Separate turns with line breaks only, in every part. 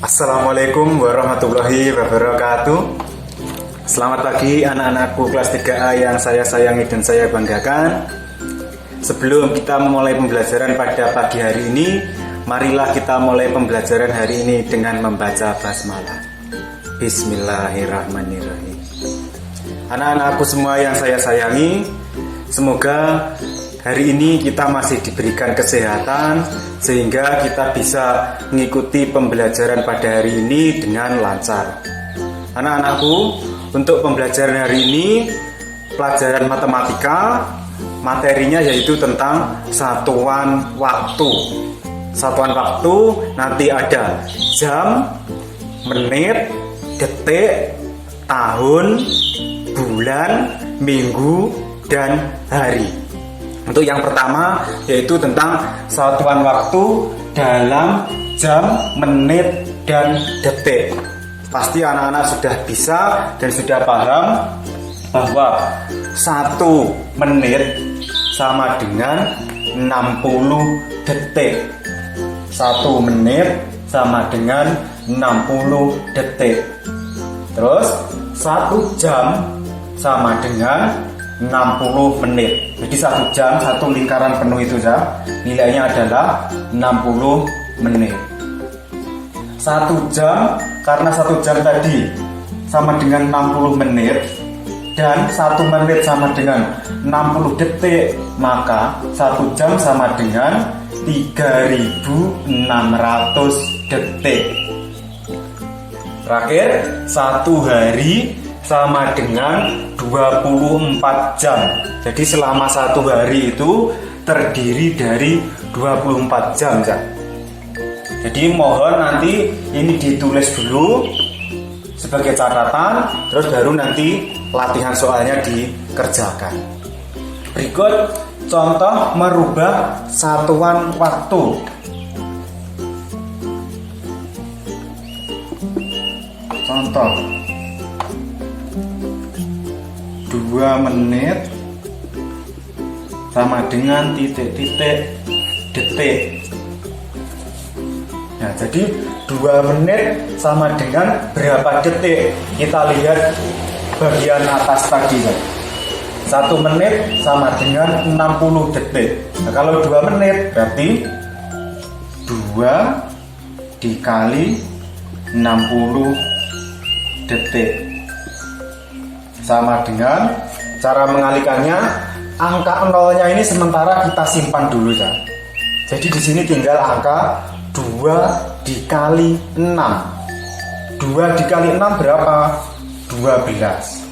Assalamualaikum warahmatullahi wabarakatuh. Selamat pagi anak-anakku kelas 3A yang saya sayangi dan saya banggakan. Sebelum kita memulai pembelajaran pada pagi hari ini, marilah kita mulai pembelajaran hari ini dengan membaca basmalah. Bismillahirrahmanirrahim. Anak-anakku semua yang saya sayangi, semoga hari ini kita masih diberikan kesehatan sehingga kita bisa mengikuti pembelajaran pada hari ini dengan lancar. Anak-anakku, untuk pembelajaran hari ini pelajaran matematika, materinya yaitu tentang satuan waktu. Satuan waktu nanti ada jam, menit, detik, tahun, bulan, minggu, dan hari. Untuk yang pertama yaitu tentang satuan waktu dalam jam, menit, dan detik. Pasti anak-anak sudah bisa dan sudah paham bahwa 1 menit sama dengan 60 detik. 1 menit sama dengan 60 detik. Terus 1 jam sama dengan 60 menit. Jadi 1 jam, 1 lingkaran penuh itu nilainya adalah 60 menit. 1 jam, karena 1 jam tadi sama dengan 60 menit dan 1 menit sama dengan 60 detik, maka 1 jam sama dengan 3600 detik. Terakhir, 1 hari sama dengan 24 jam. Jadi selama 1 hari itu terdiri dari 24 jam. Jadi mohon nanti ini ditulis dulu sebagai catatan, terus baru nanti latihan soalnya dikerjakan. Berikut contoh merubah satuan waktu. Contoh 2 menit sama dengan titik-titik detik. Nah, jadi 2 menit sama dengan berapa detik? Kita lihat bagian atas tadi. 1 menit sama dengan 60 detik. Nah, kalau 2 menit berarti 2 dikali 60 detik. Sama dengan cara mengalikannya, angka nolnya ini sementara kita simpan dulu ya. Jadi di sini tinggal angka 2 dikali 6. 2 dikali 6 berapa? 12.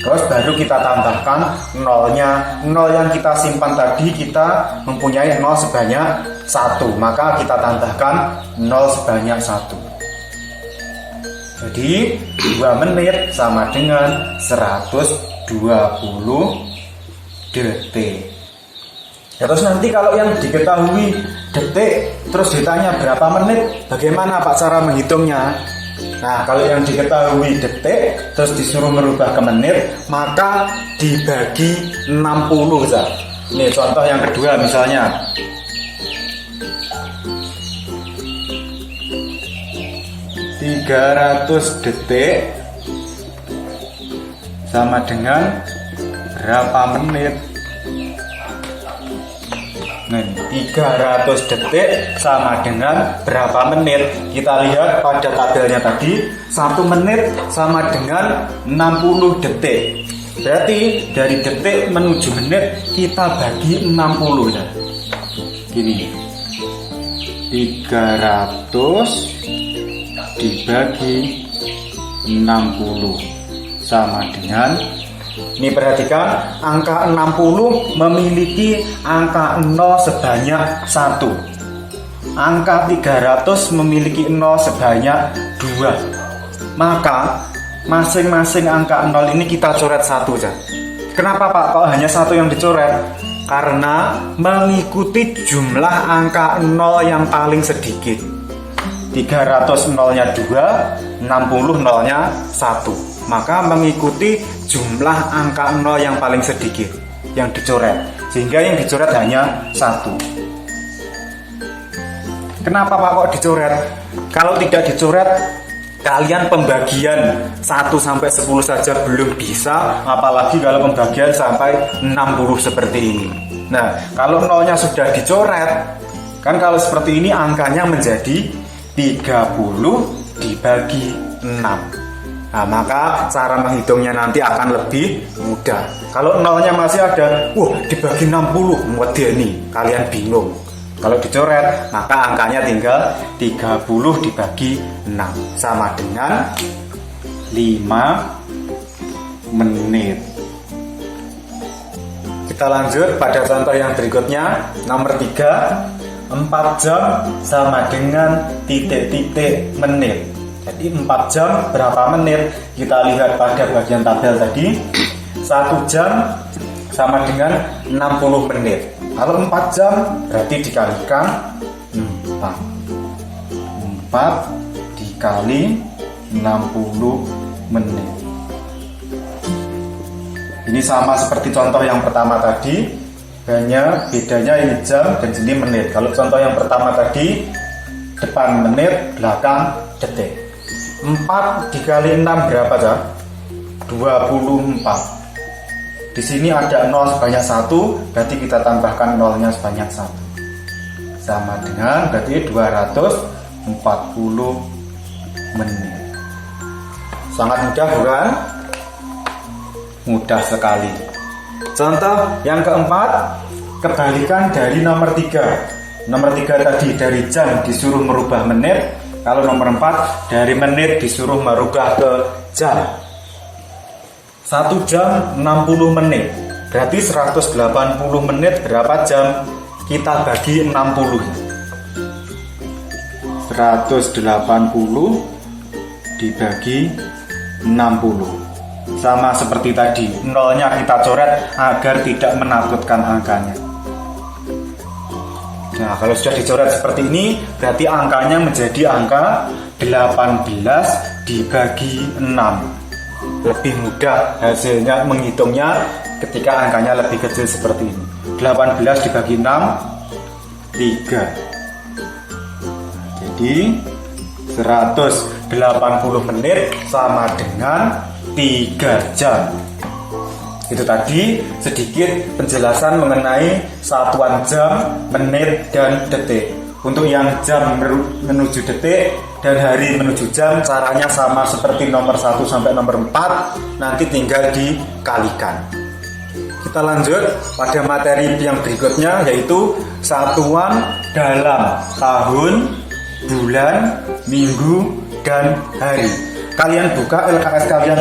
Terus baru kita tambahkan nolnya. Nol yang kita simpan tadi kita mempunyai nol sebanyak 1, maka kita tambahkan nol sebanyak 1. Jadi 2 menit sama dengan 120 detik. Ya, terus nanti kalau yang diketahui detik terus ditanya berapa menit, bagaimana Pak cara menghitungnya? Nah, kalau yang diketahui detik terus disuruh merubah ke menit, maka dibagi 60 saja. Ini contoh yang kedua misalnya. 300 detik sama dengan berapa menit? Nah, 300 detik sama dengan berapa menit? Kita lihat pada tabelnya tadi, 1 menit sama dengan 60 detik. Berarti dari detik menuju menit kita bagi 60 ya. Gini. 300 dibagi 60 sama dengan, ini perhatikan, angka 60 memiliki angka 0 sebanyak 1. Angka 300 memiliki 0 sebanyak 2. Maka masing-masing angka 0 ini kita coret 1 saja. Kenapa Pak kok hanya 1 yang dicoret? Karena mengikuti jumlah angka 0 yang paling sedikit. 300 nolnya 2, 60 nolnya 1. Maka mengikuti jumlah angka 0 yang paling sedikit yang dicoret, sehingga yang dicoret hanya 1. Kenapa Pak kok dicoret? Kalau tidak dicoret, kalian pembagian 1 sampai 10 saja belum bisa, apalagi kalau pembagian sampai 60 seperti ini. Nah, kalau nolnya sudah dicoret, kan kalau seperti ini angkanya menjadi 30 dibagi 6. Nah, maka cara menghitungnya nanti akan lebih mudah. Kalau nolnya masih ada, dibagi 60, medeni, kalian bingung. Kalau dicoret, maka angkanya tinggal 30 dibagi 6, sama dengan 5 menit. Kita lanjut pada contoh yang berikutnya, nomor 3. 4 jam sama dengan titik-titik menit. Jadi 4 jam berapa menit? Kita lihat pada bagian tabel tadi. 1 jam sama dengan 60 menit. Kalau 4 jam berarti dikalikan 4. 4 dikali 60 menit. Ini sama seperti contoh yang pertama tadi, hanya bedanya ini jam dan sini menit. Kalau contoh yang pertama tadi, depan menit, belakang detik. 4 dikali 6 berapa, Cak? 24. Di sini ada 0 sebanyak 1, berarti kita tambahkan 0-nya sebanyak 1. Sama dengan berarti 240 menit. Sangat mudah bukan? Mudah sekali. Contoh yang keempat, kebalikan dari nomor 3. Nomor 3 tadi dari jam disuruh merubah menit. Kalau nomor 4 dari menit disuruh merubah ke jam. 1 jam 60 menit, berarti 180 menit berapa jam? Kita bagi 60. 180 dibagi 60. Sama seperti tadi, nolnya kita coret agar tidak menakutkan angkanya. Nah, kalau sudah dicoret seperti ini, berarti angkanya menjadi angka 18 dibagi 6. Lebih mudah hasilnya menghitungnya ketika angkanya lebih kecil seperti ini. 18 dibagi 6, 3. Jadi 180 menit sama dengan 3 jam. Itu tadi sedikit penjelasan mengenai satuan jam, menit, dan detik. Untuk yang jam menuju detik dan hari menuju jam, caranya sama seperti nomor 1 sampai nomor 4, nanti tinggal dikalikan. Kita lanjut pada materi yang berikutnya, yaitu satuan dalam tahun, bulan, minggu, dan hari. Kalian buka LKS kalian,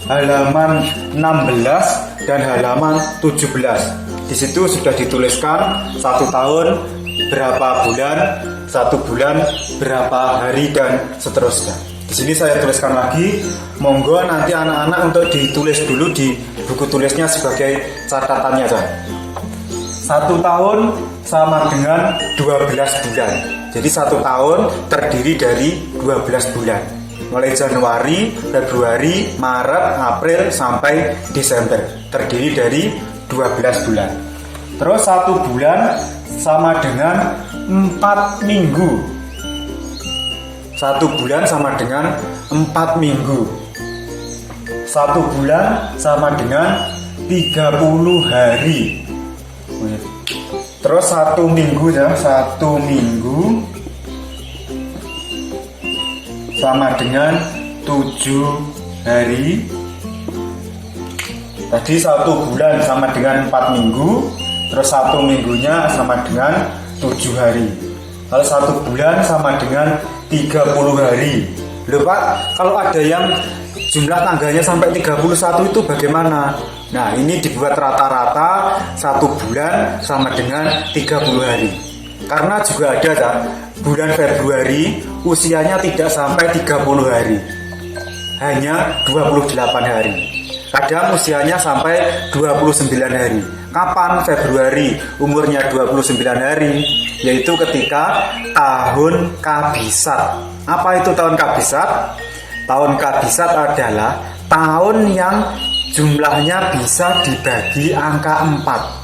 halaman 16 dan halaman 17. Di situ sudah dituliskan 1 tahun berapa bulan, 1 bulan berapa hari, dan seterusnya. Di sini saya tuliskan lagi. Monggo nanti anak-anak untuk ditulis dulu di buku tulisnya sebagai catatannya, 1 tahun sama dengan 12 bulan. Jadi 1 tahun terdiri dari 12 bulan. Mulai Januari, Februari, Maret, April sampai Desember, terdiri dari 12 bulan. Terus 1 bulan sama dengan 4 minggu. 1 bulan sama dengan 4 minggu. 1 bulan sama dengan 30 hari. Terus 1 minggu, 1 minggu sama dengan 7 hari. Tadi 1 bulan sama dengan 4 minggu. Terus 1 minggunya sama dengan 7 hari. Kalau 1 bulan sama dengan 30 hari. Loh Pak, kalau ada yang jumlah tanggalnya sampai 31 itu bagaimana? Nah, ini dibuat rata-rata 1 bulan sama dengan 30 hari. Karena juga ada bulan Februari usianya tidak sampai 30 hari. Hanya 28 hari. Kadang usianya sampai 29 hari. Kapan Februari umurnya 29 hari? Yaitu ketika tahun kabisat. Apa itu tahun kabisat? Tahun kabisat adalah tahun yang jumlahnya bisa dibagi angka 4.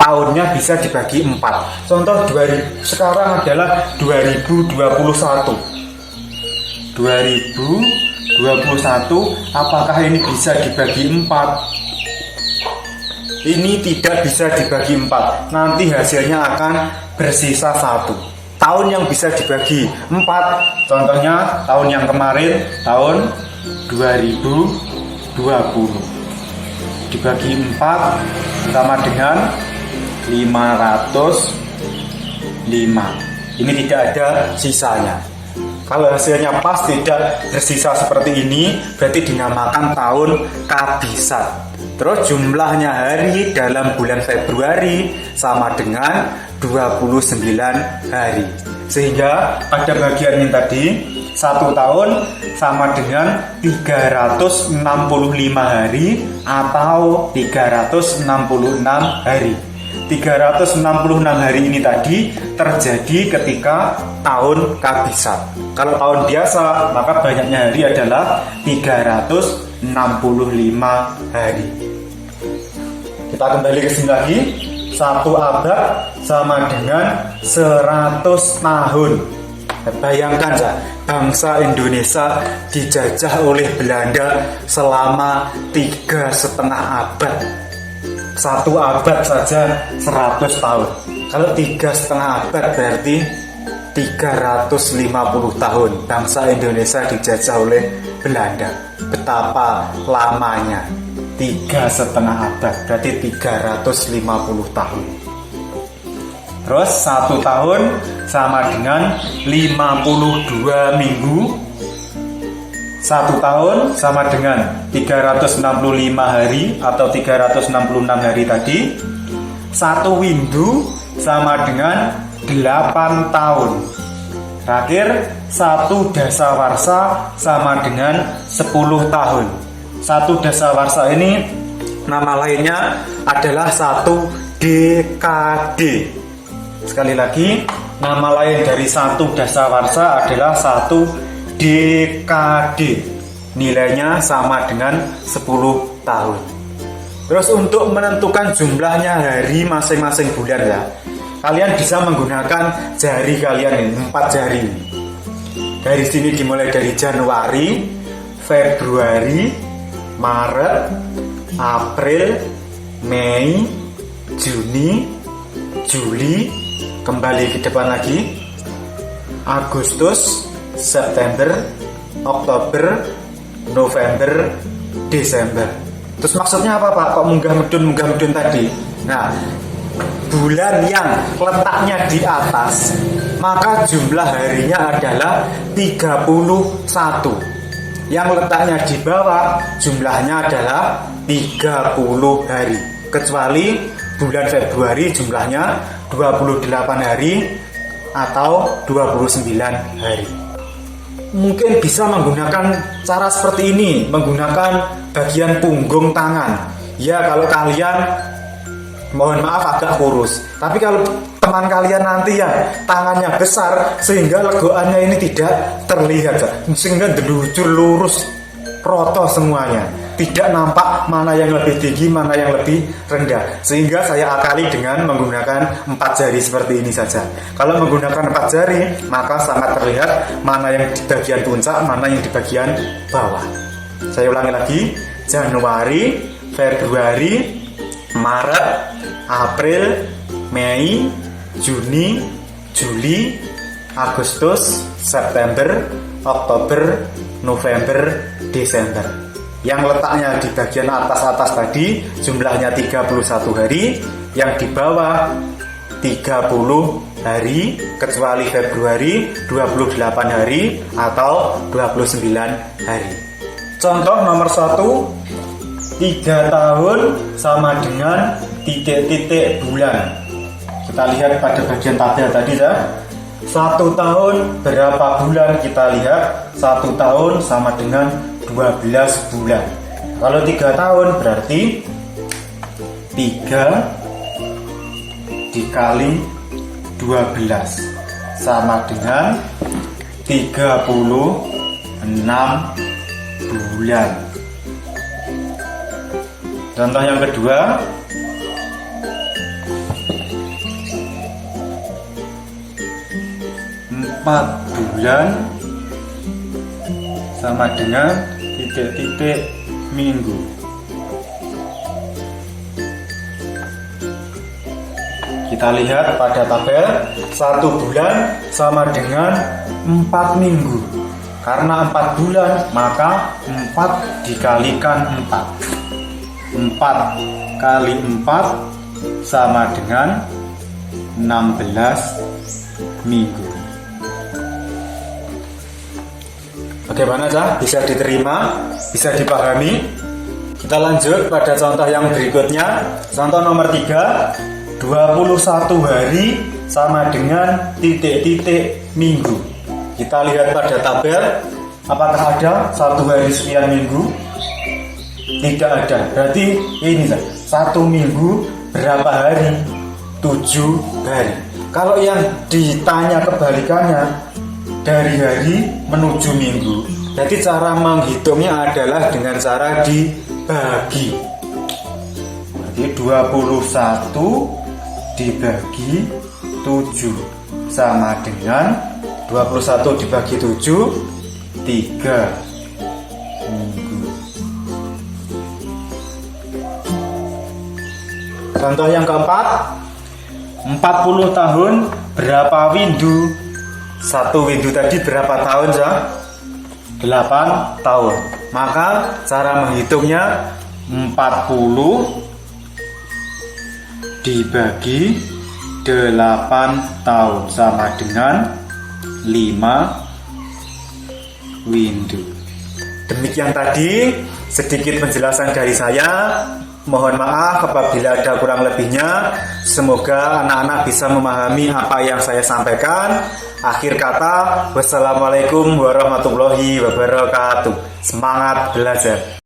tahunnya bisa dibagi 4. Contoh sekarang adalah 2021. 2021, apakah ini bisa dibagi 4? Ini tidak bisa dibagi 4. Nanti hasilnya akan bersisa 1. Tahun yang bisa dibagi 4, contohnya tahun yang kemarin, tahun 2020. Dibagi 4 sama dengan 505. Ini tidak ada sisanya. Kalau hasilnya pas tidak bersisa seperti ini, berarti dinamakan tahun kabisat. Terus jumlahnya hari dalam bulan Februari sama dengan 29 hari. Sehingga pada bagian ini tadi, 1 tahun sama dengan 365 hari atau 366 hari. 366 hari ini tadi terjadi ketika tahun kabisat. Kalau tahun biasa, maka banyaknya hari adalah 365 hari. Kita kembali ke sini lagi. 1 abad sama dengan 100 tahun. Bayangkan ya, bangsa Indonesia dijajah oleh Belanda selama 3,5 abad. 1 abad saja 100 tahun. Kalau 3,5 abad berarti 350 tahun bangsa Indonesia dijajah oleh Belanda. Betapa lamanya. 3,5 abad berarti 350 tahun. Terus 1 tahun sama dengan 52 minggu. 1 tahun sama dengan 365 hari atau 366 hari tadi. 1 windu sama dengan 8 tahun. Terakhir 1 dasawarsa sama dengan 10 tahun. 1 dasawarsa ini nama lainnya adalah 1 dekade. Sekali lagi, nama lain dari 1 dasawarsa adalah 1 dekade. Nilainya sama dengan 10 tahun. Terus untuk menentukan jumlahnya hari masing-masing bulan ya, kalian bisa menggunakan jari kalian ini, 4 jari ini. Dari sini dimulai dari Januari, Februari, Maret, April, Mei, Juni, Juli, kembali ke depan lagi, Agustus, September, Oktober, November, Desember. Terus maksudnya apa Pak? Kok munggah medun tadi? Nah, bulan yang letaknya di atas, maka jumlah harinya adalah 31. Yang letaknya di bawah, jumlahnya adalah 30 hari. Kecuali bulan Februari jumlahnya 28 hari atau 29 hari. Mungkin bisa menggunakan cara seperti ini, menggunakan bagian punggung tangan. Ya kalau kalian, mohon maaf agak kurus, tapi kalau teman kalian nanti yang tangannya besar sehingga legoannya ini tidak terlihat, sehingga delucur lurus roto semuanya, tidak nampak mana yang lebih tinggi, mana yang lebih rendah. Sehingga saya akali dengan menggunakan 4 jari seperti ini saja. Kalau menggunakan 4 jari, maka sangat terlihat mana yang di bagian puncak, mana yang di bagian bawah. Saya ulangi lagi, Januari, Februari, Maret, April, Mei, Juni, Juli, Agustus, September, Oktober, November, Desember. Yang letaknya di bagian atas tadi jumlahnya 31 hari, yang di bawah 30 hari, kecuali Februari 28 hari atau 29 hari. Contoh nomor 1, 3 tahun sama dengan titik-titik bulan. Kita lihat pada bagian tabel tadi ya. 1 tahun berapa bulan? Kita lihat 1 tahun sama dengan 12 bulan. Kalau 3 tahun berarti 3 dikali 12 sama dengan 36 bulan. Contoh yang kedua, bulan sama dengan titik-titik minggu. Kita lihat pada tabel, 1 bulan sama dengan 4 minggu. Karena 4 bulan, maka 4 dikalikan 4. 4 kali 4 sama dengan 16 minggu. Bagaimana Cah? Bisa diterima? Bisa dipahami? Kita lanjut pada contoh yang berikutnya. Contoh nomor 3, 21 hari sama dengan titik-titik minggu. Kita lihat pada tabel, apakah ada 1 hari sekian minggu? Tidak ada. Berarti ini 1 minggu berapa hari? 7 hari. Kalau yang ditanya kebalikannya, dari hari menuju minggu, jadi cara menghitungnya adalah dengan cara dibagi. Jadi 21 dibagi 7 sama dengan 21 dibagi 7, 3 minggu. Contoh yang keempat, 40 tahun berapa windu? 1 windu tadi berapa tahun Cah? 8 tahun. Maka cara menghitungnya 40 dibagi 8 tahun sama dengan 5 windu. Demikian tadi sedikit penjelasan dari saya. Mohon maaf apabila ada kurang lebihnya. Semoga anak-anak bisa memahami apa yang saya sampaikan. Akhir kata, wassalamualaikum warahmatullahi wabarakatuh. Semangat belajar.